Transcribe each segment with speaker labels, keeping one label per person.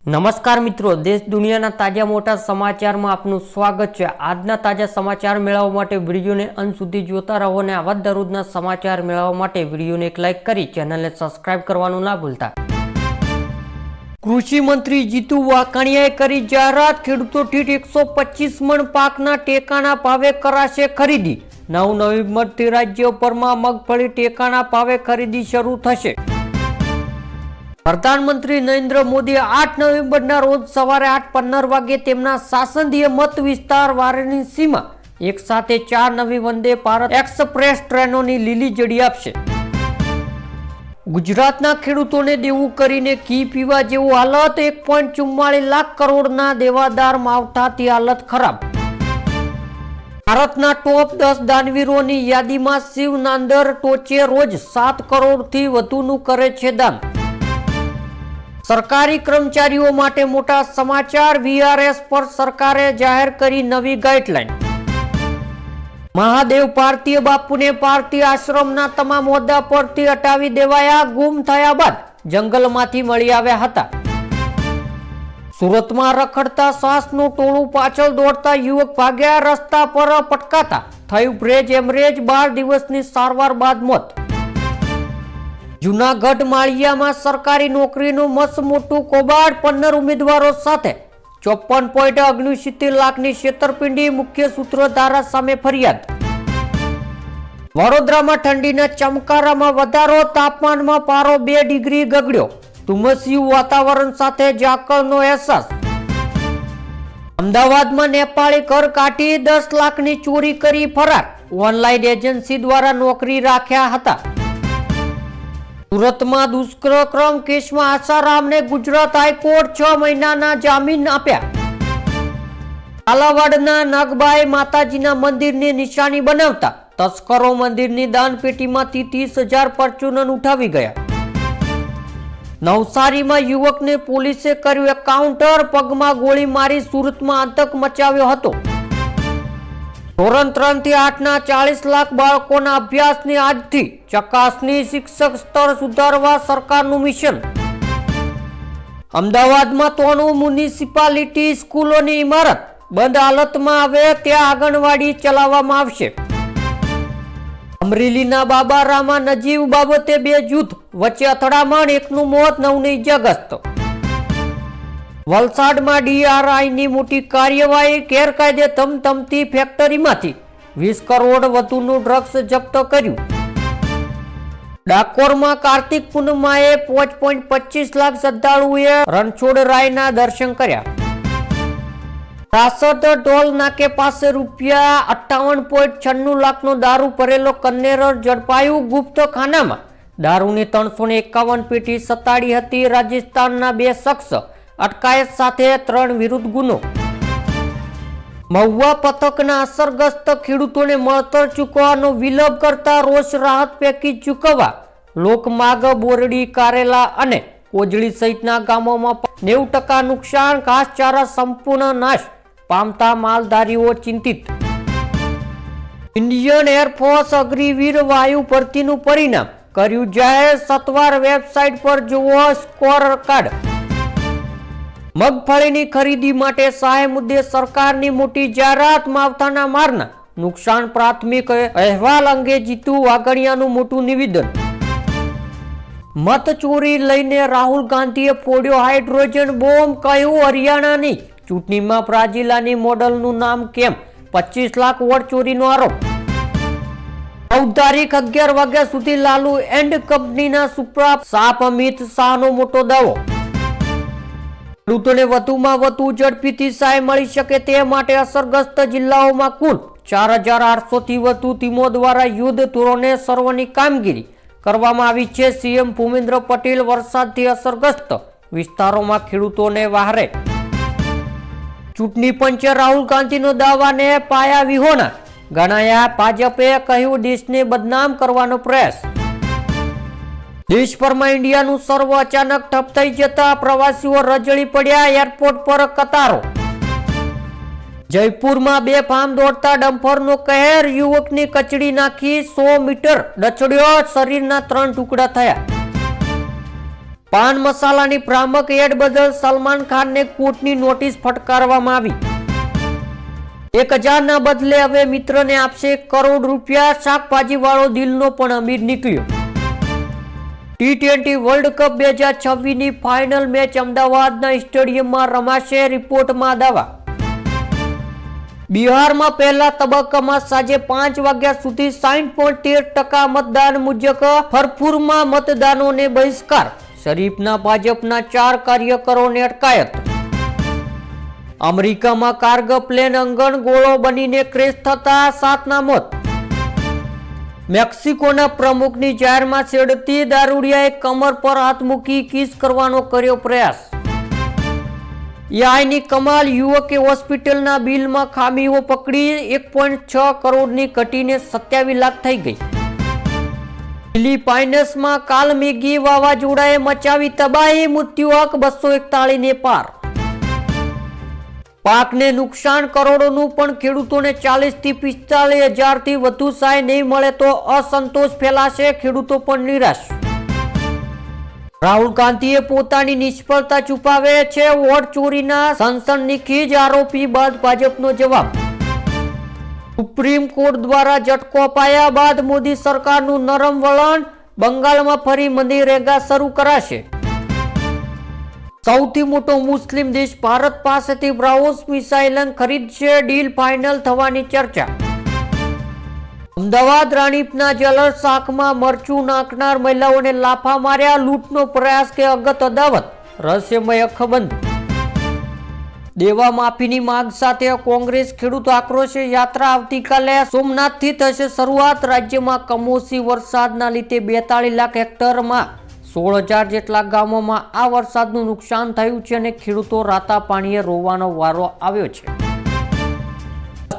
Speaker 1: નમસ્કાર મિત્રો, દેશ દુનિયાના તાજા મોટા સમાચારમાં આપનું સ્વાગત છે। આજના તાજા સમાચાર મેળવવા માટે વિડીયોને અંત સુધી જોતા રહો અને આવા દરરોજના સમાચાર મેળવવા માટે વિડીયોને એક લાઇક કરી ચેનલને સબસ્ક્રાઇબ કરવાનું ના ભૂલતા। કૃષિ મંત્રી જીતુ વાઘાણીયાએ કરી જાહેરાત, ખેડૂતોથી 125 મણ પાકના ટેકાના ભાવે કરાશે ખરીદી। 9 નવેમ્બરથી રાજ્યભરમાં મગફળી ટેકાના ભાવે ખરીદી શરૂ થશે। પ્રધાનમંત્રી નરેન્દ્ર મોદી 8 નવેમ્બરના રોજ સવારે 8:15 વાગે તેમના શાસનીય મત વિસ્તાર વારાણસીમાં એક સાથે 4 નવી વંદે ભારત એક્સપ્રેસ ટ્રેનોની લીલી ઝંડી આપશે। ગુજરાતના ખેડૂતોને દેવું કરીને ઘી પીવા જેવું હાલત, 1.44 લાખ કરોડના દેવાદાર માવઠાથી હાલત ખરાબ। ભારતના ટોપ 10 દાનવીરોની યાદીમાં શિવ નાંદર ટોચે, રોજ 7 કરોડથી વધુનું કરે છે દાન। સરકારી કર્મચારીઓ માટે મોટા સમાચાર, વીઆરએસ પર સરકારે જાહેર કરી નવી ગાઈડલાઈન। મહાદેવ ભારતીય બાપુને ભારતીય આશ્રમના તમામ હોદ્દા પરથી હટાવી દેવાયા। ગુમ થયા બાદ જંગલમાંથી મળી આવ્યા હતા। સુરતમાં રખડતા શ્વાસનું ટોળું પાછળ દોડતા યુવક ભાગ્યા, રસ્તા પર પટકાતા થયું બ્રેન હેમરેજ, 12 દિવસની સારવાર બાદ મોત। જૂનાગઢ માળિયામાં સરકારી નોકરીનું મસ્ત મોટું કૌભાંડ, 15 ઉમેદવારો સાથે 54.69 લાખની છેતરપિંડી, મુખ્ય સૂત્રધારા સામે ફરિયાદ। વડોદરામાં ઠંડીના ચમકારામાં વધારો, તાપમાનમાં પારો 2 ડિગ્રી ગગડ્યો, ધુમ્મસિયું વાતાવરણ સાથે ઝાકળનો અહેસાસ। અમદાવાદમાં નેપાળી ઘર કાઢી 10 લાખની ચોરી કરી ફરાર, ઓનલાઈન એજન્સી દ્વારા નોકરી રાખ્યા હતા। સુરતમાં દુષ્કર્મ કેસમાં આસારામને ગુજરાત હાઈકોર્ટ 6 મહિનાના જામીન આપ્યા। કાલાવાડના નાગબાઈ માતાજીના મંદિરની નિશાની બનાવતા તસ્કરો મંદિરની દાનપેટીમાંથી 30,000 પરચુનન ઉઠાવી ગયા। નવસારીમાં યુવકને પોલીસે કર્યું એન્કાઉન્ટર, પગમાં ગોળી મારી સુરતમાં આતંક મચાવ્યો હતો। ધોરણ 3 થી 8ના 40 લાખ બાળકોના અભ્યાસની આજથી ચકાસણી, શિક્ષક સ્તર સુધારવા સરકારનું મિશન। અમદાવાદમાં 3 મ્યુનિસિપાલિટી સ્કૂલોની ઇમારત બંધ હાલતમાં આવે ત્યાં આંગણવાડી ચલાવવામાં આવશે। અમરેલીના બાબારામાં નજીવ બાબતે 2 જૂથ વચ્ચે અથડામણ, 1નું મોત, 9ને ઇજાગ્રસ્ત। વલસાડમાં ડીઆરઆઈની મોટી કાર્યવાહી, ગેરકાયદે ધમધમતી ફેક્ટરીમાંથી 20 કરોડ વધુનું ડ્રગ્સ જપ્ત કર્યું। ડાકોરમાં કાર્તિક પૂનમાએ 5.25 લાખ શ્રદ્ધાળુઓએ રણછોડરાયના દર્શન કર્યા। રાસદ ટોલ નાકે પાસે ₹58.96 લાખનો દારૂ ભરેલો કન્ટેનર ઝડપાયું, ગુપ્ત ખાનામાં દારૂની 351 પેટી સતાડી હતી। રાજસ્થાનના 2 શખ્સ અટકાયત સાથે 3 વિરુદ્ધ ગુનો। મહુવા પથકના અસરગ્રસ્ત ખેડૂતોને મળતર ચૂકવવાનો વિલંબ કરતા રોષ રાહત પેકેજ ચૂકવવા લોકમાગ, બોરડી, કારેલા અને કોજળી સહિતના ગામોમાં 90% નુકસાન, ઘાસચારા સંપૂર્ણ નાશ પામતા માલધારીઓ ચિંતિત। ઇન્ડિયન એરફોર્સ અગ્નિવીર વાયુ ભરતીનું પરિણામ કર્યું જાહેર, સત્તાવાર વેબસાઇટ પર જુઓ સ્કોર કાર્ડ। મગફળીની ખરીદી માટે સહાય મુદ્દે સરકારની મોટી જાહેરાત, માવઠાના મારના નુકસાન પ્રાથમિક અહેવાલ અંગે જીતુ વાઘાણીયાનું મોટું નિવેદન। મત ચોરી લઈને રાહુલ ગાંધીએ ફોડ્યો હાઇડ્રોજન બોમ્બ, કહ્યું હરિયાણાની ચૂંટણીમાં બ્રાઝિલાની મોડલનું નામ કેમ, 25 લાખ વોટ ચોરીનો આરોપ। 9 તારીખ 11 વાગ્યા સુધી લાલુ એન્ડ કંપનીના સુપ્રા સાપ અમિત શાહનો મોટો દાવો। ખેડૂતોને વધુમાં વધુ ઝડપીથી સહાય મળી શકે તે માટે અસરગ્રસ્ત જિલ્લાઓમાં કુલ 4,800થી વધુ ટીમો દ્વારા યુદ્ધ ધોરણે સર્વેની કામગીરી કરવામાં આવી છે। સીએમ ભૂપેન્દ્ર પટેલ વરસાદથી અસરગ્રસ્ત વિસ્તારોમાં ખેડૂતોને વહારે। ચૂંટણી પંચે રાહુલ ગાંધીનો દાવાને પાયા વિહોણા ગણાયા, ભાજપે કહ્યું દેશને બદનામ કરવાનો પ્રયાસ। દેશભરમાં ઇન્ડિયાનું સર્વ અચાનક ઠપ થઈ જતા પ્રવાસીઓ રજળી પડ્યા, એરપોર્ટ પર કતારો। જયપુરમાં બેફામ દોડતા ડમ્પરનો કહેર, યુવકની કચડી નાખી 100 મીટર દચડ્યો, શરીરના 3 ટુકડા થયા। પાન મસાલાની ભ્રામક એડ બદલ સલમાન ખાનને કોર્ટની નોટિસ ફટકારવામાં આવી. 1000 ના બદલે હવે મિત્રને આપશે 1 કરોડ રૂપિયા. શાકભાજી વાળો દિલનો પણ અમીર નીકળ્યો. T20 વર્લ્ડ કપ 2026 ની ફાઇનલ મેચ અમદાવાદના સ્ટેડિયમમાં રમાશે. રિપોર્ટમાં દાવા. બિહારમાં પહેલા તબક્કામાં સાંજે 5 વાગ્યા સુધી 60.13% મતદાન મુજબ ફરફુરમાં મતદાનોને બહિષ્કાર. શરીફના ભાજપના 4 કાર્યકરોને અટકાયત. અમેરિકામાં કાર્ગો પ્લેન અંગણ ગોળો બનીને ક્રેશ થતા 7ના મોત. મેક્સિકોના પ્રમુખની જાહેરમાં છેડતી. દારૂડિયાએ કમર પર હાથ મૂકી કિસ કરવાનો કર્યો પ્રયાસ. યાયની કમાલ. યુવકે હોસ્પિટલના બિલમાં ખામીઓ પકડી. 1.6 કરોડની ઘટીને 27 લાખ થઈ ગઈ. ફિલિપાઇન્સમાં કાલમેઘી વાવાઝોડાએ મચાવી તબાહી. મૃત્યુઆંક 241 ને પાર. પાકને નુકસાન કરોડોનું પણ ખેડૂતોને 40 થી 45 હજારથી વધુ સહાય નહીં મળે તો અસંતોષ ફેલાશે. ખેડૂતો પણ નિરાશ. રાહુલ ગાંધીએ પોતાની નિષ્ફળતા છુપાવે છે. વોટ ચોરીના સનસનીખેજ આરોપી બાદ ભાજપનો જવાબ. સુપ્રીમ કોર્ટ દ્વારા ઝટકો અપાયા બાદ મોદી સરકારનું નરમ વલણ. બંગાળમાં ફરી મનરેગા શરૂ કરાશે. સૌથી મોટો મુસ્લિમ દેશ ભારત પાસેથી બ્રાહ્મોસ મિસાઇલ ખરીદશે. ડીલ ફાઇનલ થવાની ચર્ચા. અમદાવાદ રાણીપના જ્વેલર્સ શાખમાં મરચું નાખનાર મહિલાઓને લાફા માર્યા. લૂંટનો પ્રયાસ કે અગત અદાવત. રહસ્યમય અખબંધ. દેવા માફીની માંગ સાથે કોંગ્રેસ ખેડૂત આક્રોશ યાત્રા આવતીકાલે સોમનાથથી થશે શરૂઆત. રાજ્યમાં કમોસમી વરસાદના લીધે 42 લાખ હેક્ટરમાં 16,000 જેટલા ગામોમાં આ વરસાદનું નુકસાન થયું છે અને ખેડૂતો રાતા પાણીએ રોવાનો વારો આવ્યો છે.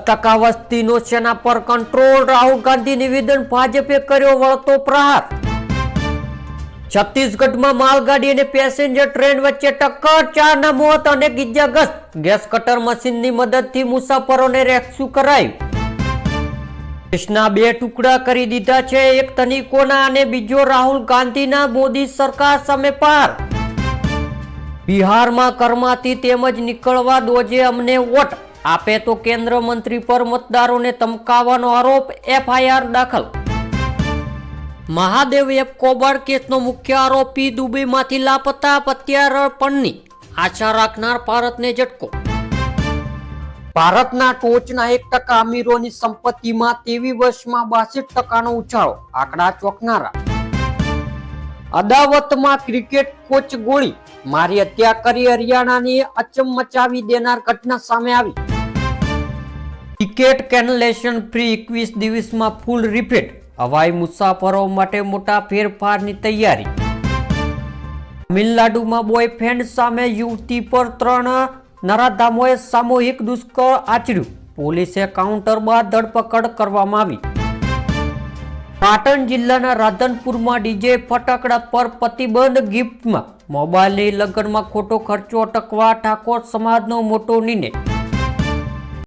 Speaker 1: 10% વસ્તીનો સેના પર કંટ્રોલ. રાહુલ ગાંધી નિવેદન. ભાજપે કર્યો વળતો પ્રહાર. છત્તીસગઢમાં માલગાડી અને પેસેન્જર ટ્રેન વચ્ચે ટક્કર. 4ના મોત અને ઇજાગ્રસ્ત. ગેસ કટર મશીનની મદદથી મુસાફરોને રેસ્ક્યુ કરાયું. દેશના 2 ટુકડા કરી દીધા છે. એક તનિકોના અને બીજો રાહુલ ગાંધીના. મોદી સરકાર સામે પાર. બિહારમાં કરમાતી તેમજ નીકળવા દોજે અમને વોટ આપે તો કેન્દ્ર મંત્રી પર મતદારોને ધમકાવવાનો આરોપ. FIR દાખલ. મહાદેવ એપ કૌભાંડ કેસનો મુખ્ય આરોપી દુબઈમાંથી લાપતા. પ્રત્યાર્પણની આશા રાખનાર ભારતને ઝટકો. ભારતના ટોચના 1% અમીરોની સંપત્તિમાં 23 વર્ષમાં 62%નો ઉછાળો. આંકડા ચોંકનારા. અદાવતમાં ક્રિકેટ કોચ ગોળી મારી હત્યા કરી. હરિયાણાની અચંબ મચાવી દેનાર ઘટના સામે આવી. Ticket cancellation free. 21 દિવસમાં ફૂલ રિફંડ. હવાઈ મુસાફરો માટે મોટા ફેરફારની તૈયારી. તમિલનાડુમાં બોયફ્રેન્ડ સામે યુવતી પર 3 નરાધામોએ સામૂહિક દુષ્કર્મ આચર્યું. પોલીસે કાઉન્ટર બાદ ધરપકડ કરવામાં આવી. પાટણ જિલ્લાના રાધનપુરમાં ડીજે ફટાકડા પર પ્રતિબંધ. ગિફ્ટમાં મોબાઈલની લગ્નમાં ખોટો ખર્ચો અટકવા ઠાકોર સમાજનો મોટો નિર્ણય.